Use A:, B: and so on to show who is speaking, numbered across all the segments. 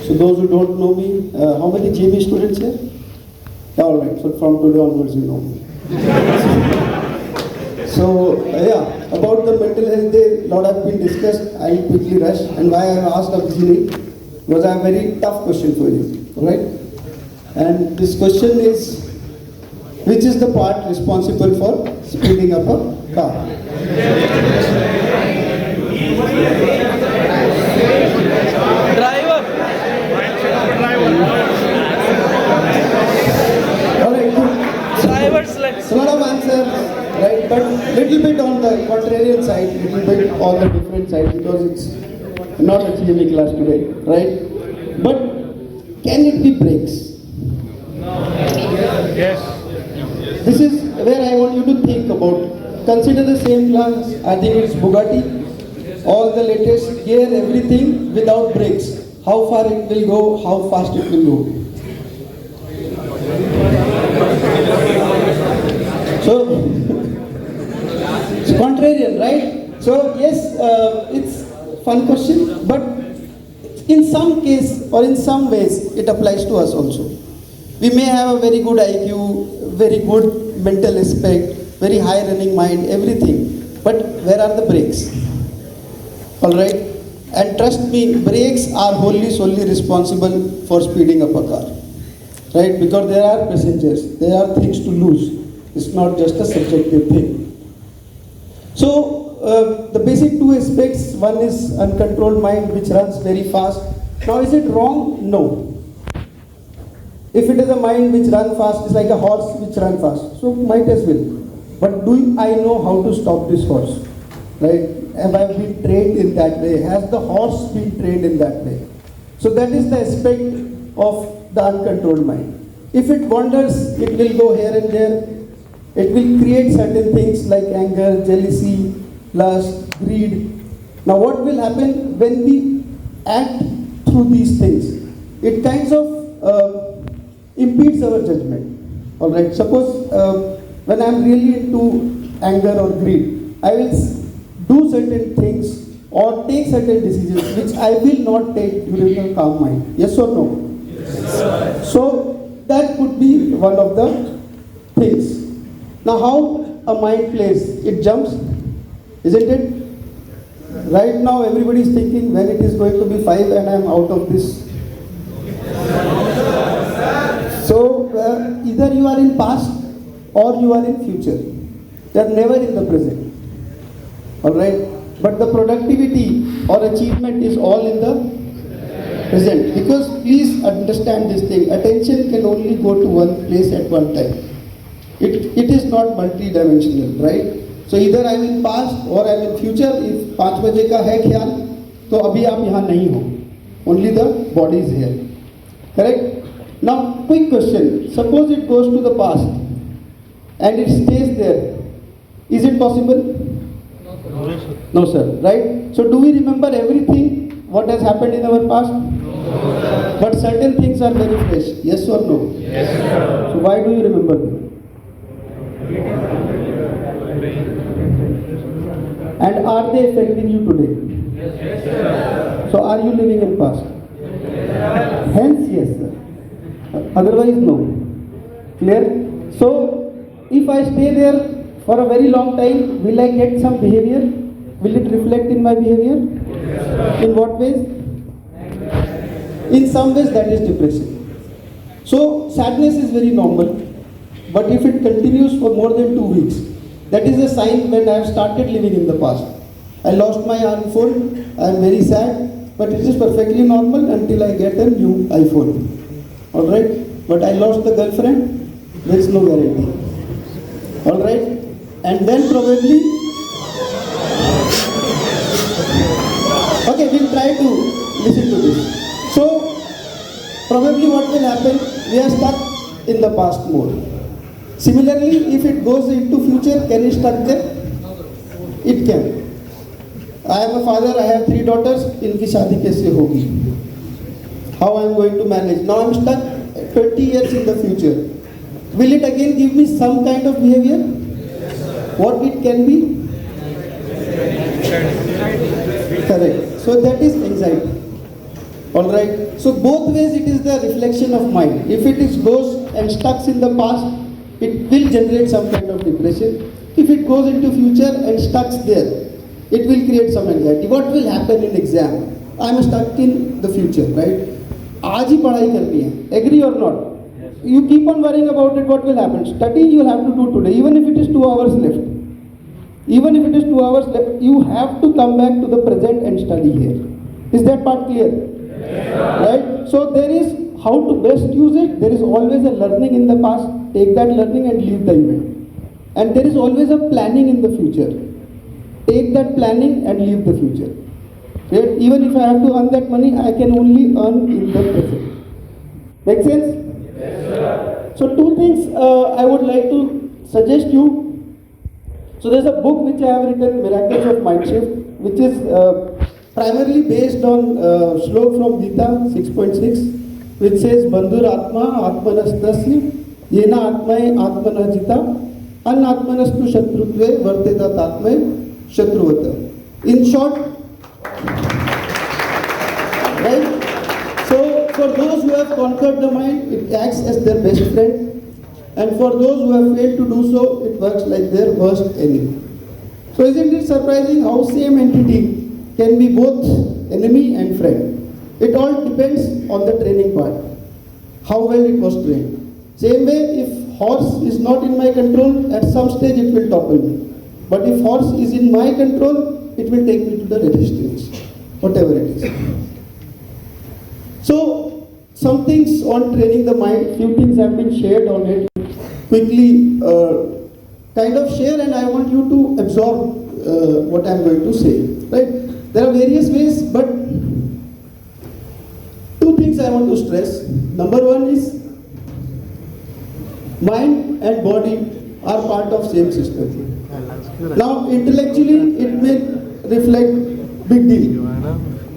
A: So those who don't know me, how many JB students here? All right, so from today onwards you know me. So yeah, about the mental health day, lot have been discussed. I'll quickly rush. And why I have asked Abhijini was a very tough question for you, alright? And this question is, which is the part responsible for speeding up a car?
B: Driver.
A: Alright, good.
B: Driver's license.
A: A lot of answers, right? But little bit on the contrarian side, little bit on the different side, because it's not a GME class today, right? But can it be brakes?
B: Yes.
A: This is where I want you to think about. Consider the same class. I think it's Bugatti. All the latest gear, everything without brakes. How far it will go, how fast it will go. So, it's contrarian, right? So, yes, it's fun question, but in some case or in some ways, it applies to us also. We may have a very good IQ, very good mental aspect, very high running mind, everything. But where are the brakes? Alright? And trust me, brakes are wholly solely responsible for speeding up a car. Right? Because there are passengers, there are things to lose. It's not just a subjective thing. So, the basic two aspects, one is uncontrolled mind which runs very fast. Now is it wrong? No. If it is a mind which runs fast, it's like a horse which runs fast. So might as well. But do I know how to stop this horse? Right? Have I been trained in that way? Has the horse been trained in that way? So that is the aspect of the uncontrolled mind. If it wanders, it will go here and there. It will create certain things like anger, jealousy, lust, greed. Now what will happen when we act through these things? It kinds of impedes our judgment. Alright, suppose when I am really into anger or greed, I will do certain things or take certain decisions which I will not take during a calm mind. Yes or no? Yes. So that could be one of the things. Now how a mind plays, it jumps, isn't it? Right now everybody is thinking when it is going to be 5 and I am out of this. So either you are in past or you are in future. You are never in the present. Alright? But the productivity or achievement is all in the present. Because please understand this thing. Attention can only go to one place at one time. It is not multi-dimensional, right? So either I am in past or I am in future. If 5 बजे का है ख्याल, तो अभी आप यहाँ नहीं हो. Only the body is here. Correct? Now, quick question. Suppose it goes to the past and it stays there. Is it possible? No, sir. Right? So, do we remember everything what has happened in our past? No. But certain things are very fresh. Yes or no? Yes, sir. So, why do you remember them? And are they affecting you today? Yes, sir. So, are you living in past? Yes. Hence, yes, sir. Otherwise, no. Clear? So, if I stay there for a very long time, will I get some behavior? Will it reflect in my behavior? Yes. In what ways? In some ways that is depressing. So, sadness is very normal. But if it continues for more than 2 weeks, that is a sign when I have started living in the past. I lost my iPhone, I am very sad, but it is perfectly normal until I get a new iPhone. Alright? But I lost the girlfriend, there is no guarantee. Alright? And then probably, okay, we'll try to listen to this. So, probably what will happen, we are stuck in the past mode. Similarly, if it goes into future, can it stuck there? It can. I am a father, I have 3 daughters, इनकी शादी कैसे होगी? How I am going to manage? Now I am stuck 20 years in the future. Will it again give me some kind of behavior? What it can be? Correct. So that is anxiety. All right. So both ways it is the reflection of mind. If it is goes and stuck in the past, it will generate some kind of depression. If it goes into future and stuck there, it will create some anxiety. What will happen in exam? I am stuck in the future, right? आज ही पढ़ाई करनी है. Agree or not? You keep on worrying about it. What will happen? Study you will have to do today, even if it is 2 hours left. Even if it is 2 hours left, you have to come back to the present and study here. Is that part clear? Right? So there is how to best use it. There is always a learning in the past. Take that learning and leave the event. And there is always a planning in the future. Take that planning and leave the future. Right? Even if I have to earn that money, I can only earn in the present. Make sense? So two things I would like to suggest you. So there's a book which I have written, Miracles of Mindshift, which is primarily based on slok from Gita 6.6, which says Bandhur Atma Atmanastasya Yena Atmae Atmana Jita An Atmanastu Shatrutve Varteta Tatme Shatruvata. In short, right? So for those who have conquered the mind, it acts as their best friend. And for those who have failed to do so, it works like their worst enemy. So isn't it surprising how same entity can be both enemy and friend? It all depends on the training part, how well it was trained. Same way, if horse is not in my control, at some stage it will topple me. But if horse is in my control, it will take me to the destination, whatever it is. So some things on training the mind, few things have been shared on it. Quickly kind of share, and I want you to absorb what I am going to say. Right? There are various ways, but two things I want to stress. Number one is mind and body are part of same system. Now intellectually it may reflect big deal,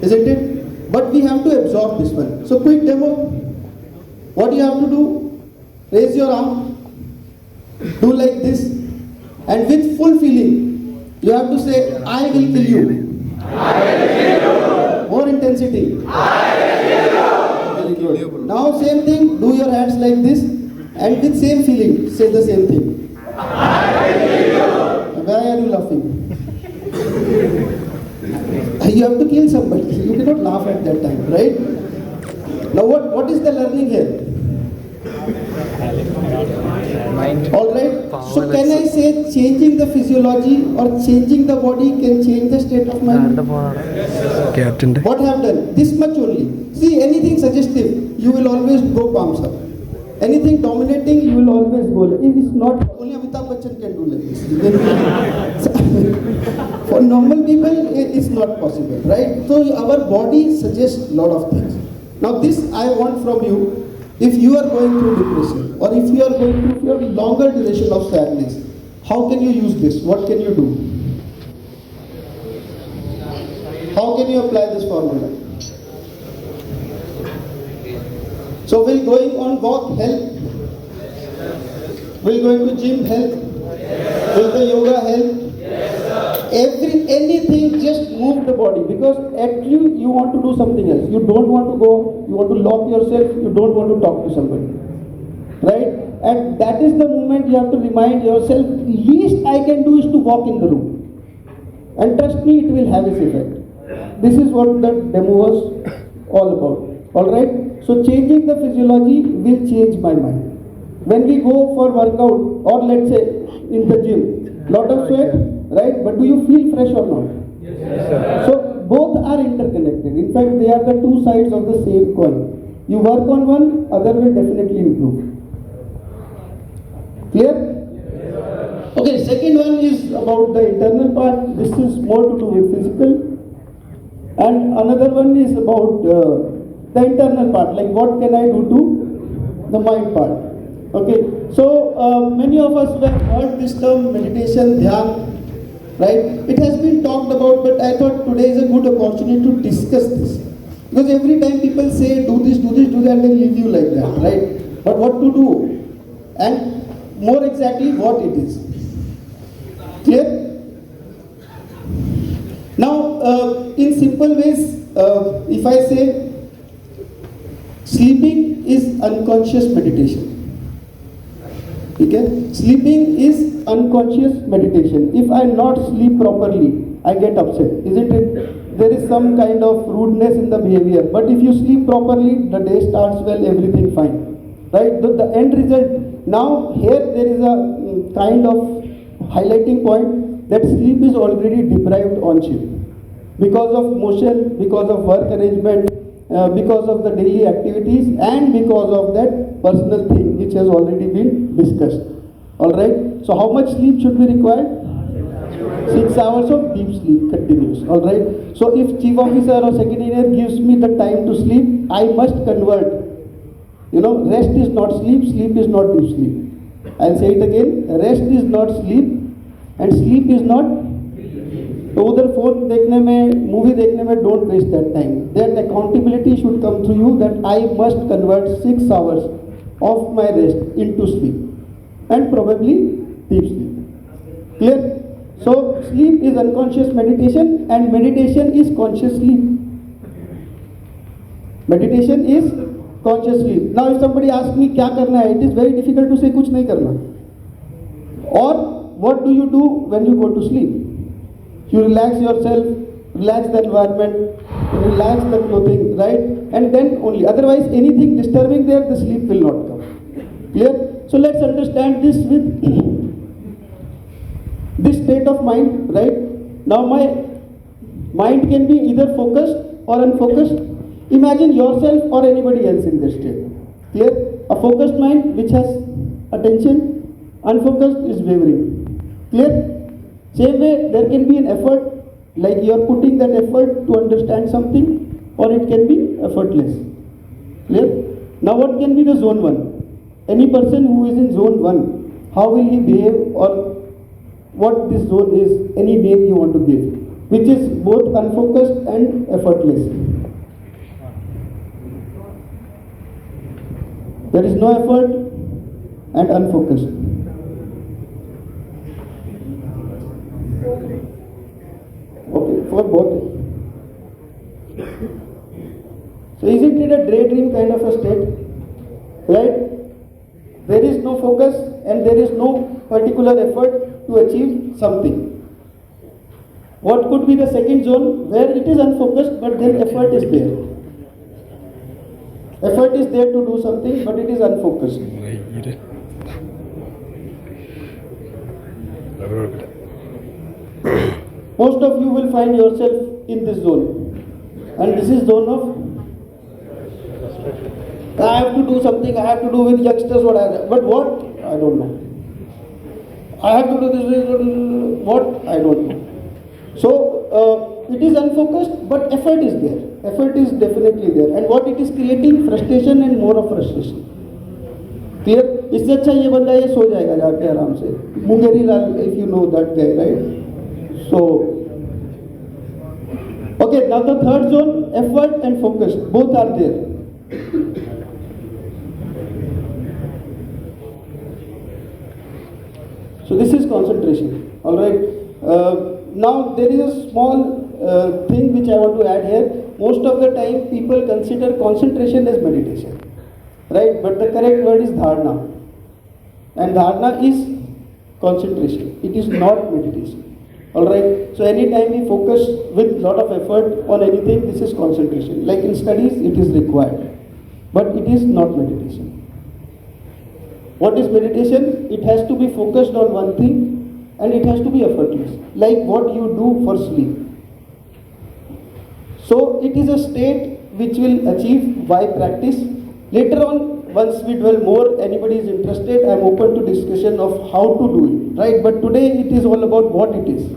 A: isn't it? But we have to absorb this one. So quick demo. What you have to do? Raise your arm. Do like this, and with full feeling, you have to say, I will kill you. I will kill you. More intensity. I will kill you. Very good. Now same thing, do your hands like this, and with same feeling, say the same thing. I will kill you. Why are you laughing? You have to kill somebody. You cannot laugh at that time, right? Now what is the learning here? Alright, so can I say changing the physiology or changing the body can change the state of mind? What have done? This much only. See, anything suggestive, you will always go palms up. Anything dominating, you will always go like this. It is not, only Amitabh Bachchan can do like this. For normal people, it is not possible, right? So our body suggests a lot of things. Now this I want from you. If you are going through depression, or if you are going through a longer duration of sadness, how can you use this? What can you do? How can you apply this formula? So will going on walk help? Will going to gym help? Will the yoga help? Anything, just move the body, because at you want to do something else. You don't want to go, you want to lock yourself, you don't want to talk to somebody. Right? And that is the moment you have to remind yourself, least I can do is to walk in the room. And trust me, it will have its effect. This is what the demo was all about. Alright? So changing the physiology will change my mind. When we go for workout, or let's say in the gym, lot of sweat, right? But do you feel fresh or not? Yes, sir. So both are interconnected. In fact, they are the two sides of the same coin. You work on one, other will definitely improve. Clear? Yes, okay, second one is about the internal part. This is more to do with physical. And another one is about the internal part, like what can I do to the mind part. Okay, so many of us have heard this term meditation, dhyan, right? It has been talked about, but I thought today is a good opportunity to discuss this. Because every time people say do this, do that, and they leave you like that, right? But what to do? And more exactly what it is. Clear? Now, in simple ways, if I say Sleeping is unconscious meditation. Okay? Sleeping is unconscious meditation. If I not sleep properly, I get upset, isn't it? There is some kind of rudeness in the behavior. But if you sleep properly, the day starts well, everything fine. Right? The end result. Now here there is a kind of highlighting point that sleep is already deprived on ship. Because of motion, because of work arrangement, because of the daily activities, and because of that personal thing which has already been discussed. Alright? So how much sleep should be required? 6 hours of deep sleep continuous. Alright? So if chief officer or second engineer gives me the time to sleep, I must convert. Rest is not sleep, sleep is not deep sleep. I'll say it again. Rest is not sleep and sleep is not. तो उधर phone देखने में, movie देखने में, don't waste that time. That accountability should come to you that I must convert 6 hours of my rest into sleep and probably deep sleep. Clear? So sleep is unconscious meditation and meditation is conscious sleep. Meditation is conscious sleep. Now if somebody asks me क्या करना है, it is very difficult to say कुछ नहीं करना. Or what do you do when you go to sleep? You relax yourself, relax the environment, relax the clothing, right? And then only. Otherwise, anything disturbing there, the sleep will not come. Clear? So let's understand this with this state of mind, right? Now my mind can be either focused or unfocused. Imagine yourself or anybody else in this state. Clear? A focused mind which has attention, unfocused is wavering. Clear? Same way, there can be an effort, like you are putting that effort to understand something, or it can be effortless. Clear? Now what can be the zone 1? Any person who is in zone 1, how will he behave, or what this zone is, any name you want to give, which is both unfocused and effortless. There is no effort and unfocused. Okay, for both. So isn't it a daydream kind of a state? Right? There is no focus and there is no particular effort to achieve something. What could be the second zone where it is unfocused but then effort is there? Effort is there to do something but it is unfocused. Most of you will find yourself in this zone, and this is zone of I have to do something, I have to do with youngsters, but what? I don't know. I have to do this with what? I don't know. So it is unfocused, but effort is there. Effort is definitely there, and what it is creating? Frustration and more of frustration. Clear? इससे अच्छा ये बंदा ये सो जाएगा जाके आराम से. मुंगेरी लाल, if you know that guy, right? So, okay, now the third zone, effort and focus, both are there. So this is concentration, alright. Now there is a small thing which I want to add here. Most of the time people consider concentration as meditation, right? But the correct word is dharana. And dharana is concentration. It is not meditation. Alright, so anytime we focus with lot of effort on anything, this is concentration. Like in studies, it is required, but it is not meditation. What is meditation? It has to be focused on one thing and it has to be effortless, like what you do for sleep. So it is a state which will achieve by practice. Later on, once we dwell more, anybody is interested, I am open to discussion of how to do it, right? But today it is all about what it is.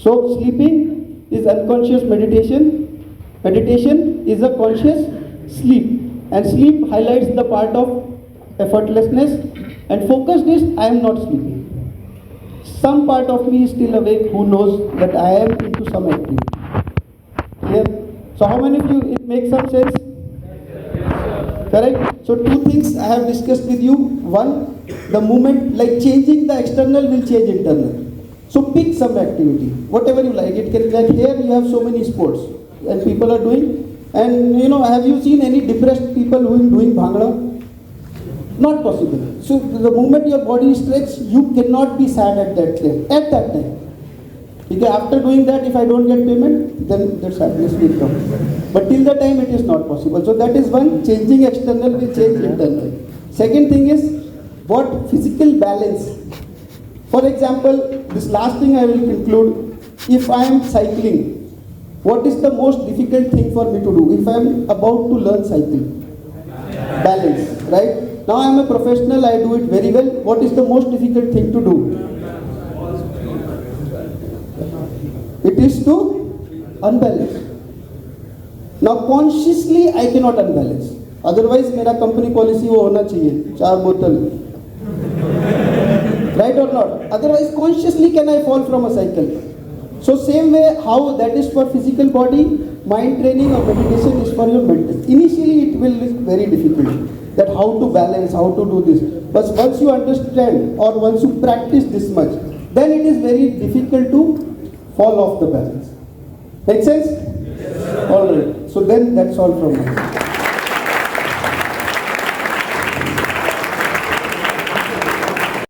A: So sleeping is unconscious meditation. Meditation is a conscious sleep. And sleep highlights the part of effortlessness. And focused is, I am not sleeping. Some part of me is still awake who knows that I am into some activity. Clear? So how many of you, it makes some sense? Correct? So two things I have discussed with you. One, the movement, like changing the external will change internal. So pick some activity, whatever you like. It can be like here you have so many sports and people are doing And you know, have you seen any depressed people who are doing bhangra? Not possible. So the moment your body is stretched, you cannot be sad at that time. At that time. Because after doing that, if I don't get payment, then the sadness will come. But till the time, it is not possible. So that is one, changing external will change internal. Second thing is, what physical balance. For example, this last thing I will conclude, if I am cycling, what is the most difficult thing for me to do? If I am about to learn cycling? Balance, right? Now I am a professional, I do it very well. What is the most difficult thing to do? It is to unbalance. Now consciously I cannot unbalance. Otherwise मेरा company policy वो होना चाहिए 4 बोतल. Right or not? Otherwise consciously can I fall from a cycle? So same way how that is for physical body, mind training or meditation is for your mental. Initially it will look very difficult. That how to balance, how to do this. But once you understand or once you practice this much, then it is very difficult to fall off the balance. Make sense? Yes, alright. So then that's all from me.